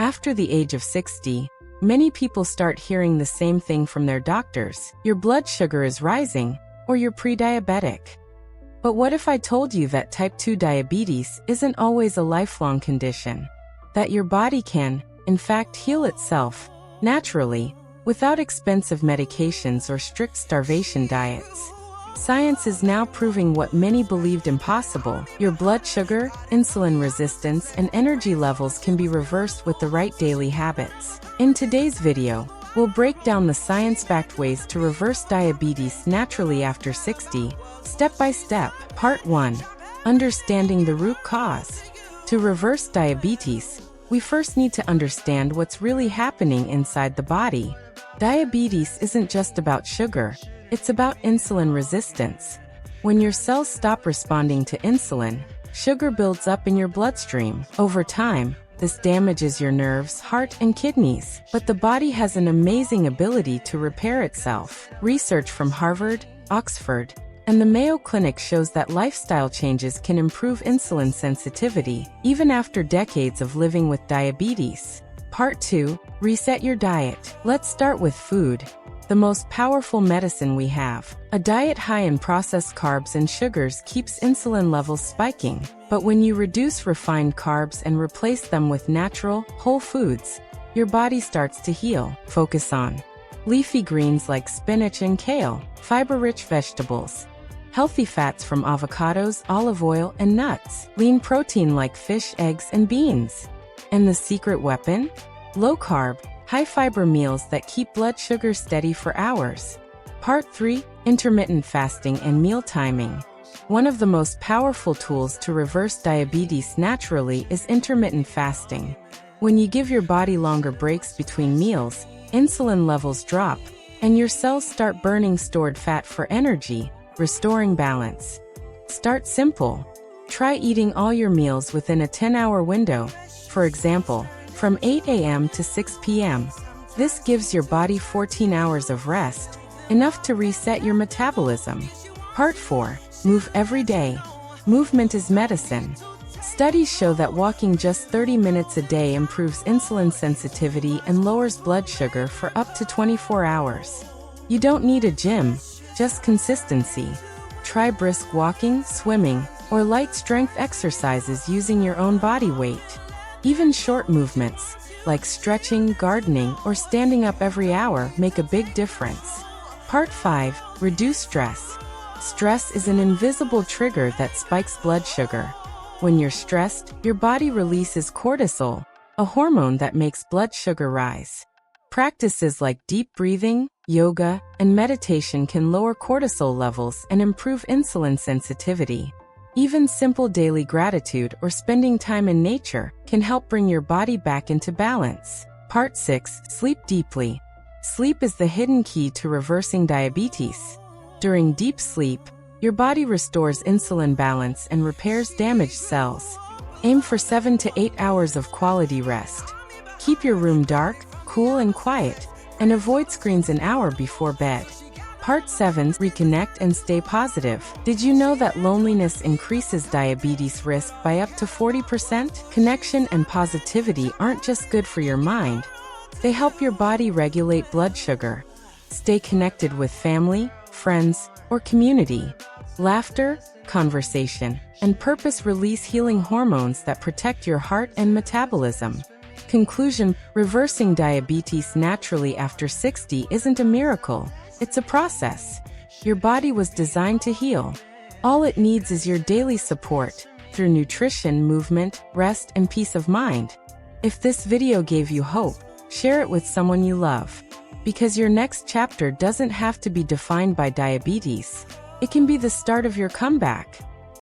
After the age of 60, many people start hearing the same thing from their doctors: your blood sugar is rising, or you're pre-diabetic. But what if I told you that type 2 diabetes isn't always a lifelong condition? That your body can, in fact, heal itself, naturally, without expensive medications or strict starvation diets. Science is now proving what many believed impossible. Your blood sugar, insulin resistance, and energy levels can be reversed with the right daily habits. In today's video, we'll break down the science-backed ways to reverse diabetes naturally after 60, step by step. Part 1. Understanding the root cause. To reverse diabetes, we first need to understand what's really happening inside the body. Diabetes isn't just about sugar, it's about insulin resistance. When your cells stop responding to insulin, sugar builds up in your bloodstream. Over time, this damages your nerves, heart, and kidneys. But the body has an amazing ability to repair itself. Research from Harvard, Oxford, and the Mayo Clinic shows that lifestyle changes can improve insulin sensitivity, even after decades of living with diabetes. Part 2. Reset your diet. Let's start with food, the most powerful medicine we have. A diet high in processed carbs and sugars keeps insulin levels spiking. But when you reduce refined carbs and replace them with natural, whole foods, your body starts to heal. Focus on leafy greens like spinach and kale, fiber-rich vegetables, healthy fats from avocados, olive oil, and nuts, lean protein like fish, eggs, and beans. And the secret weapon? Low-carb, high-fiber meals that keep blood sugar steady for hours. Part 3. Intermittent fasting and meal timing. One of the most powerful tools to reverse diabetes naturally is intermittent fasting. When you give your body longer breaks between meals, insulin levels drop, and your cells start burning stored fat for energy, restoring balance. Start simple. Try eating all your meals within a 10-hour window, for example, from 8 a.m. to 6 p.m. This gives your body 14 hours of rest, enough to reset your metabolism. Part 4. Move every day. Movement is medicine. Studies show that walking just 30 minutes a day improves insulin sensitivity and lowers blood sugar for up to 24 hours. You don't need a gym, just consistency. Try brisk walking, swimming, or light strength exercises using your own body weight. Even short movements, like stretching, gardening, or standing up every hour, make a big difference. Part 5. Reduce stress. Stress is an invisible trigger that spikes blood sugar. When you're stressed, your body releases cortisol, a hormone that makes blood sugar rise. Practices like deep breathing, yoga, and meditation can lower cortisol levels and improve insulin sensitivity. Even simple daily gratitude or spending time in nature can help bring your body back into balance. Part 6. Sleep deeply. Sleep is the hidden key to reversing diabetes. During deep sleep, your body restores insulin balance and repairs damaged cells. Aim for 7 to 8 hours of quality rest. Keep your room dark, cool, and quiet, and avoid screens an hour before bed. Part 7. Reconnect and stay positive. Did you know that loneliness increases diabetes risk by up to 40%? Connection and positivity aren't just good for your mind. They help your body regulate blood sugar. Stay connected with family, friends, or community. Laughter, conversation, and purpose release healing hormones that protect your heart and metabolism. Conclusion: reversing diabetes naturally after 60 isn't a miracle. It's a process. Your body was designed to heal. All it needs is your daily support, through nutrition, movement, rest, and peace of mind. If this video gave you hope, share it with someone you love. Because your next chapter doesn't have to be defined by diabetes. It can be the start of your comeback.